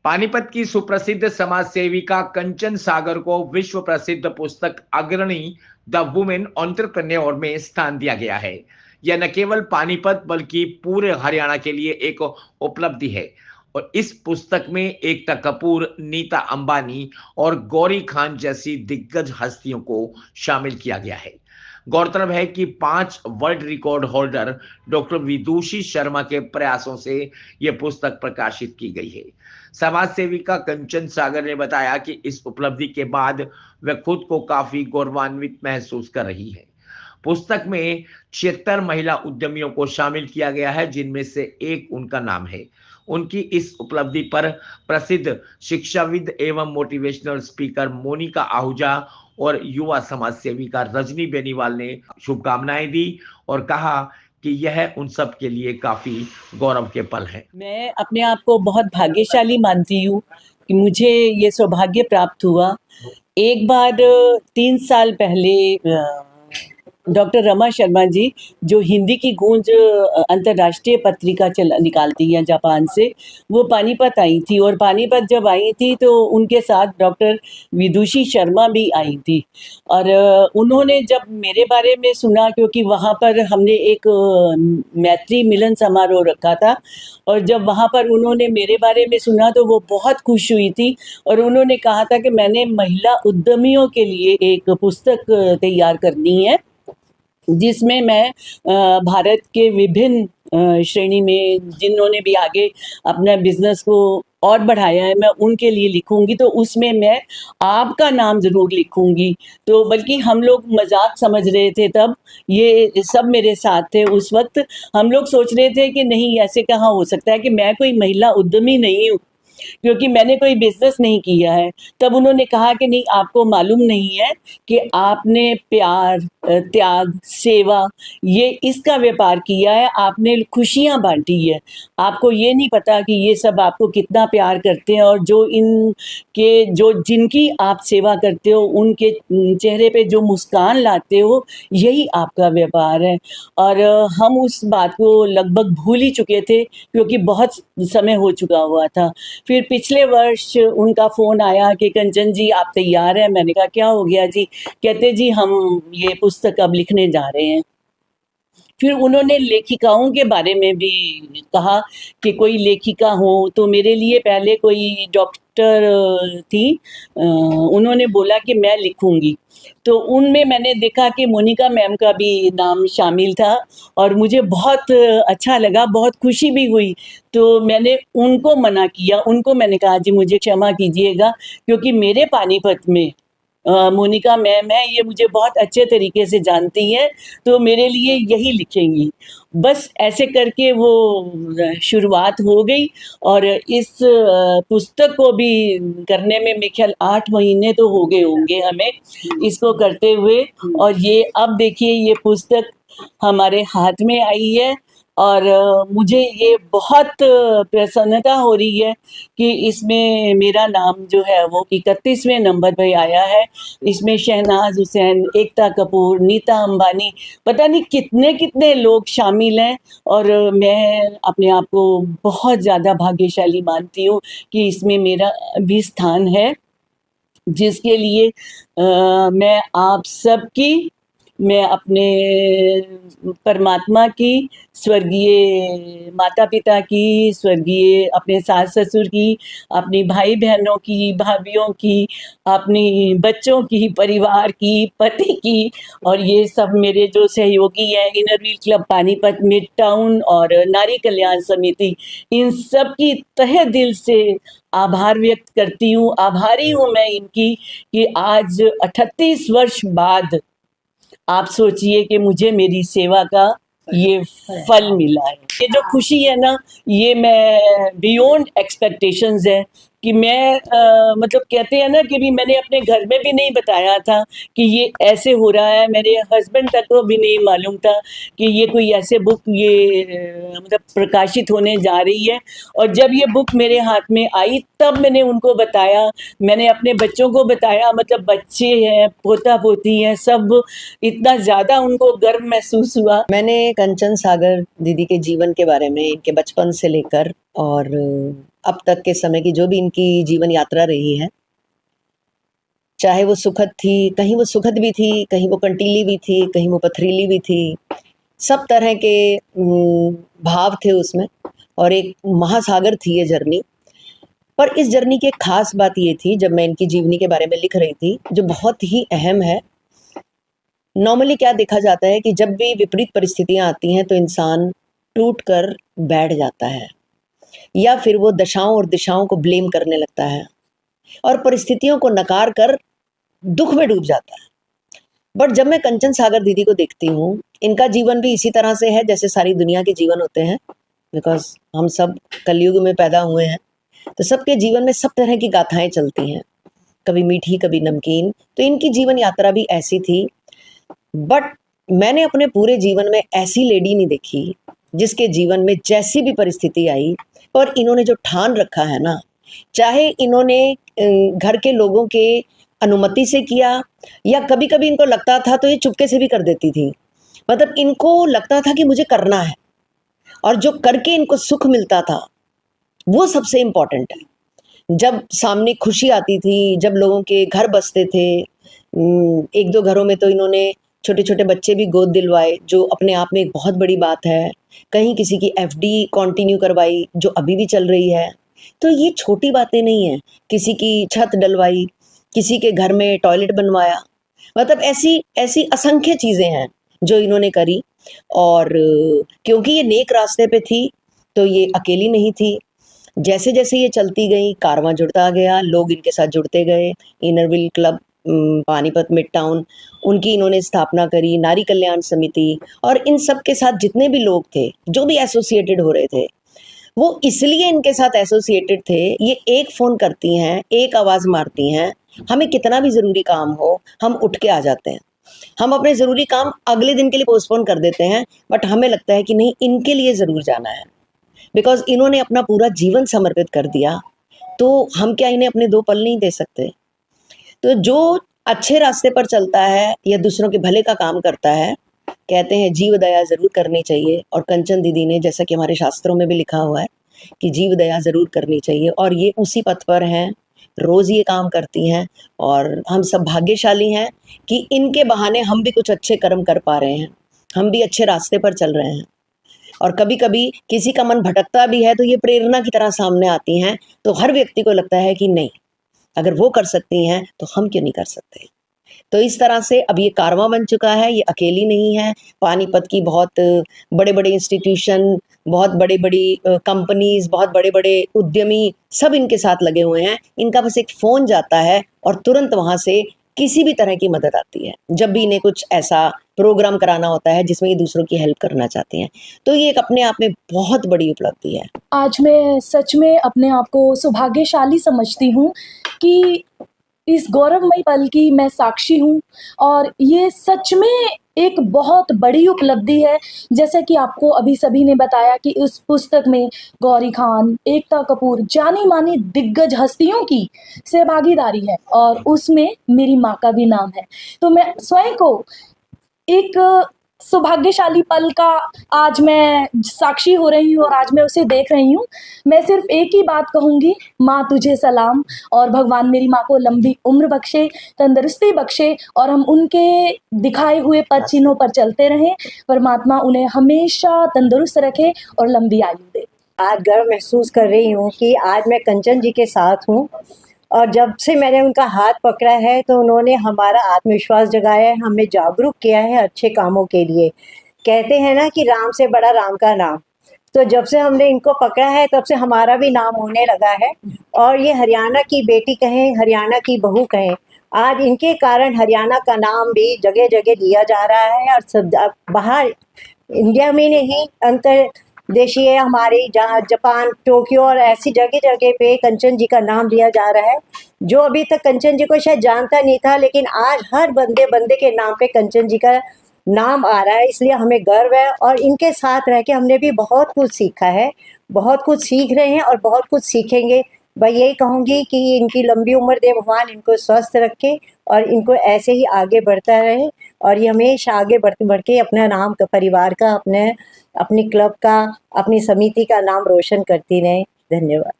पानीपत की सुप्रसिद्ध समाज सेविका कंचन सागर को विश्व प्रसिद्ध पुस्तक अग्रणी द वुमेन एंटरप्रेन्योर में स्थान दिया गया है। यह न केवल पानीपत बल्कि पूरे हरियाणा के लिए एक उपलब्धि है और इस पुस्तक में एकता कपूर, नीता अंबानी और गौरी खान जैसी दिग्गज हस्तियों को शामिल किया गया है। गौरतलब है कि 5 वर्ल्ड रिकॉर्ड होल्डर डॉक्टर विदुषी शर्मा के प्रयासों से यह पुस्तक प्रकाशित की गई है। समाज सेविका कंचन सागर ने बताया कि इस उपलब्धि के बाद वह खुद को काफी गौरवान्वित महसूस कर रही है। पुस्तक में 76 महिला उद्यमियों को शामिल किया गया है, जिनमें से एक उनका नाम है। उनकी इस उपलब्धि पर प्रसिद्ध शिक्षाविद एवं मोटिवेशनल स्पीकर मोनिका आहूजा और युवा समाज सेविका रजनी बेनीवाल ने शुभकामनाएं दी और कहा कि यह उन सब के लिए काफी गौरव के पल है। मैं अपने आप को बहुत भाग्यशाली मानती हूँ कि मुझे ये सौभाग्य प्राप्त हुआ। एक बार 3 साल पहले डॉक्टर रमा शर्मा जी, जो हिंदी की गूंज अंतर्राष्ट्रीय पत्रिका निकालती हैं जापान से, वो पानीपत आई थी और पानीपत जब आई थी तो उनके साथ डॉक्टर विदुषी शर्मा भी आई थी। और उन्होंने जब मेरे बारे में सुना, क्योंकि वहाँ पर हमने एक मैत्री मिलन समारोह रखा था, और जब वहाँ पर उन्होंने मेरे बारे में सुना तो वो बहुत खुश हुई थी और उन्होंने कहा था कि मैंने महिला उद्यमियों के लिए एक पुस्तक तैयार करनी है, जिसमें मैं भारत के विभिन्न श्रेणी में जिन्होंने भी आगे अपना बिजनेस को और बढ़ाया है, मैं उनके लिए लिखूंगी। तो उसमें मैं आपका नाम ज़रूर लिखूंगी। तो बल्कि हम लोग मजाक समझ रहे थे तब, ये सब मेरे साथ थे उस वक्त। हम लोग सोच रहे थे कि नहीं, ऐसे कहाँ हो सकता है कि मैं कोई महिला उद्यमी नहीं हूँ, क्योंकि मैंने कोई बिजनेस नहीं किया है। तब उन्होंने कहा कि नहीं, आपको मालूम नहीं है कि आपने प्यार, त्याग, सेवा, ये इसका व्यापार किया है, आपने खुशियाँ बांटी है। आपको ये नहीं पता कि ये सब आपको कितना प्यार करते हैं, और जो जिनकी आप सेवा करते हो उनके चेहरे पे जो मुस्कान लाते हो, यही आपका व्यापार है। और हम उस बात को लगभग भूल ही चुके थे, क्योंकि बहुत समय हो चुका हुआ था। फिर पिछले वर्ष उनका फ़ोन आया कि कंचन जी आप तैयार हैं? मैंने कहा क्या हो गया जी? कहते जी हम ये पुस्तक अब लिखने जा रहे हैं। फिर उन्होंने लेखिकाओं के बारे में भी कहा कि कोई लेखिका हो, तो मेरे लिए पहले कोई डॉक्टर थी, उन्होंने बोला कि मैं लिखूंगी। तो उनमें मैंने देखा कि मोनिका मैम का भी नाम शामिल था और मुझे बहुत अच्छा लगा, बहुत खुशी भी हुई। तो मैंने उनको मना किया, उनको मैंने कहा जी मुझे क्षमा कीजिएगा, क्योंकि मेरे पानीपत में मोनिका मैम है, ये मुझे बहुत अच्छे तरीके से जानती हैं, तो मेरे लिए यही लिखेंगी। बस ऐसे करके वो शुरुआत हो गई और इस पुस्तक को भी करने में मेरे ख्याल 8 महीने तो हो गए होंगे हमें इसको करते हुए। और ये अब देखिए, ये पुस्तक हमारे हाथ में आई है और मुझे ये बहुत प्रसन्नता हो रही है कि इसमें मेरा नाम जो है वो 31वें नंबर पे आया है। इसमें शहनाज हुसैन, एकता कपूर, नीता अंबानी, पता नहीं कितने कितने लोग शामिल हैं, और मैं अपने आप को बहुत ज़्यादा भाग्यशाली मानती हूँ कि इसमें मेरा भी स्थान है, जिसके लिए मैं आप सबकी, मैं अपने परमात्मा की, स्वर्गीय माता पिता की, स्वर्गीय अपने सास ससुर की, अपनी भाई बहनों की, भाभीयों की, अपनी बच्चों की, परिवार की, पति की, और ये सब मेरे जो सहयोगी हैं inner wheel club Panipat, mid town और नारी कल्याण समिति, इन सब की तहे दिल से आभार व्यक्त करती हूँ। आभारी हूँ मैं इनकी कि आज 38 वर्ष बाद आप सोचिए कि मुझे मेरी सेवा का ये फल मिला है। ये जो खुशी है ना, ये मैं बियॉन्ड एक्सपेक्टेशंस है कि मैं मतलब कहते हैं ना कि भी मैंने अपने घर में भी नहीं बताया था कि ये ऐसे हो रहा है। मेरे हस्बैंड तक को भी नहीं मालूम था कि ये कोई ऐसे बुक ये मतलब प्रकाशित होने जा रही है। और जब ये बुक मेरे हाथ में आई तब मैंने उनको बताया, मैंने अपने बच्चों को बताया, मतलब बच्चे हैं, पोता पोती हैं, सब इतना ज़्यादा उनको गर्व महसूस हुआ। मैंने कंचन सागर दीदी के जीवन के बारे में, इनके बचपन से लेकर और अब तक के समय की जो भी इनकी जीवन यात्रा रही है, चाहे वो सुखद थी, कहीं वो सुखद भी थी, कहीं वो कंटीली भी थी, कहीं वो पथरीली भी थी। सब तरह के भाव थे उसमें और एक महासागर थी ये जर्नी। पर इस जर्नी की एक ख़ास बात ये थी, जब मैं इनकी जीवनी के बारे में लिख रही थी, जो बहुत ही अहम है। नॉर्मली क्या देखा जाता है कि जब भी विपरीत परिस्थितियाँ आती हैं, तो इंसान टूट कर बैठ जाता है या फिर वो दशाओं और दिशाओं को ब्लेम करने लगता है और परिस्थितियों को नकार कर दुःख में डूब जाता है। बट जब मैं कंचन सागर दीदी को देखती हूँ, इनका जीवन भी इसी तरह से है जैसे सारी दुनिया के जीवन होते हैं, बिकॉज़ हम सब कलयुग में पैदा हुए हैं, तो सबके जीवन में सब तरह की गाथाएँ चलती हैं, कभी मीठी, कभी नमकीन। तो इनकी जीवन यात्रा भी ऐसी थी। बट मैंने अपने पूरे जीवन में ऐसी लेडी नहीं देखी, जिसके जीवन में जैसी भी परिस्थिति आई और इन्होंने जो ठान रखा है ना, चाहे इन्होंने घर के लोगों के अनुमति से किया या कभी-कभी इनको लगता था तो ये चुपके से भी कर देती थी। मतलब इनको लगता था कि मुझे करना है और जो करके इनको सुख मिलता था, वो सबसे इम्पोर्टेंट है। जब सामने खुशी आती थी, जब लोगों के घर बसते थे, 1-2 घरों में तो इन्होंने छोटे-छोटे बच्चे भी गोद दिलवाए, जो अपने आप में एक बहुत बड़ी बात है। कहीं किसी की एफडी कंटिन्यू करवाई, जो अभी भी चल रही है। तो ये छोटी बातें नहीं हैं। किसी की छत डलवाई, किसी के घर में टॉयलेट बनवाया, मतलब ऐसी ऐसी असंख्य चीज़ें हैं जो इन्होंने करी। और क्योंकि ये नेक रास्ते पे थी, तो ये अकेली नहीं थी। जैसे-जैसे ये चलती गई, कारवां जुड़ता गया, लोग इनके साथ जुड़ते गए। Inner wheel club, Panipat mid town, उनकी इन्होंने स्थापना करी, नारी कल्याण समिति, और इन सब के साथ जितने भी लोग थे, जो भी एसोसिएटेड हो रहे थे, वो इसलिए इनके साथ एसोसिएटेड थे। ये एक फ़ोन करती हैं, एक आवाज़ मारती हैं, हमें कितना भी ज़रूरी काम हो, हम उठ के आ जाते हैं। हम अपने ज़रूरी काम अगले दिन के लिए पोस्टपोन कर देते हैं, बट हमें लगता है कि नहीं, इनके लिए ज़रूर जाना है, बिकॉज़ इन्होंने अपना पूरा जीवन समर्पित कर दिया, तो हम क्या इन्हें अपने 2 पल नहीं दे सकते? तो जो अच्छे रास्ते पर चलता है या दूसरों के भले का काम करता है, कहते हैं जीव दया ज़रूर करनी चाहिए। और कंचन दीदी ने, जैसा कि हमारे शास्त्रों में भी लिखा हुआ है, कि जीव दया ज़रूर करनी चाहिए, और ये उसी पथ पर हैं, रोज़ ये काम करती हैं। और हम सब भाग्यशाली हैं कि इनके बहाने हम भी कुछ अच्छे कर्म कर पा रहे हैं, हम भी अच्छे रास्ते पर चल रहे हैं। और कभी-कभी किसी का मन भटकता भी है, तो ये प्रेरणा की तरह सामने आती हैं, तो हर व्यक्ति को लगता है कि नहीं, अगर वो कर सकती हैं, तो हम क्यों नहीं कर सकते? तो इस तरह से अब ये कारवां बन चुका है, ये अकेली नहीं है। पानीपत की बहुत बड़े-बड़े इंस्टीट्यूशन, बहुत बड़ी-बड़ी कंपनीज़, बहुत बड़े-बड़े उद्यमी सब इनके साथ लगे हुए हैं। इनका बस एक फ़ोन जाता है और तुरंत वहाँ से किसी भी तरह की मदद आती है, जब भी इन्हें कुछ ऐसा प्रोग्राम कराना होता है जिसमें ये दूसरों की हेल्प करना चाहती हैं। तो ये एक अपने आप में बहुत बड़ी उपलब्धि है। आज मैं सच में अपने आप को सौभाग्यशाली समझती हूँ कि इस गौरवमयी पल की मैं साक्षी हूँ, और ये सच में एक बहुत बड़ी उपलब्धि है। जैसा कि आपको अभी सभी ने बताया कि उस पुस्तक में गौरी खान, एकता कपूर, जानी-मानी दिग्गज हस्तियों की सहभागीदारी है और उसमें मेरी माँ का भी नाम है। तो मैं स्वयं को एक सौभाग्यशाली पल का आज मैं साक्षी हो रही हूँ और आज मैं उसे देख रही हूँ। मैं सिर्फ एक ही बात कहूँगी, माँ तुझे सलाम, और भगवान मेरी माँ को लंबी उम्र बख्शे, तंदुरुस्ती बख्शे, और हम उनके दिखाए हुए पद चिन्हों पर चलते रहें। परमात्मा उन्हें हमेशा तंदुरुस्त रखे और लंबी आयु दे। आज गर्व महसूस कर रही हूँ कि आज मैं कंचन जी के साथ हूँ, और जब से मैंने उनका हाथ पकड़ा है तो उन्होंने हमारा आत्मविश्वास जगाया है, हमें जागरूक किया है अच्छे कामों के लिए। कहते हैं ना कि राम से बड़ा राम का नाम, तो जब से हमने इनको पकड़ा है तब से हमारा भी नाम होने लगा है। और ये हरियाणा की बेटी कहें, हरियाणा की बहू कहें, आज इनके कारण हरियाणा का नाम भी जगह जगह लिया जा रहा है। और सब बाहर इंडिया में नहीं, अंतर्देशीय हमारे जहाँ जापान, टोक्यो और ऐसी जगह जगह पे कंचन जी का नाम लिया जा रहा है। जो अभी तक कंचन जी को शायद जानता नहीं था, लेकिन आज हर बंदे बंदे के नाम पे कंचन जी का नाम आ रहा है, इसलिए हमें गर्व है। और इनके साथ रह के हमने भी बहुत कुछ सीखा है, बहुत कुछ सीख रहे हैं और बहुत कुछ सीखेंगे। मैं यही कहूँगी कि इनकी लंबी उम्र दे भगवान, इनको स्वस्थ रखे और इनको ऐसे ही आगे बढ़ता रहे, और ये हमेशा आगे बढ़ के अपना नाम का, परिवार का, अपने क्लब का, अपनी समिति का नाम रोशन करती रहें। धन्यवाद।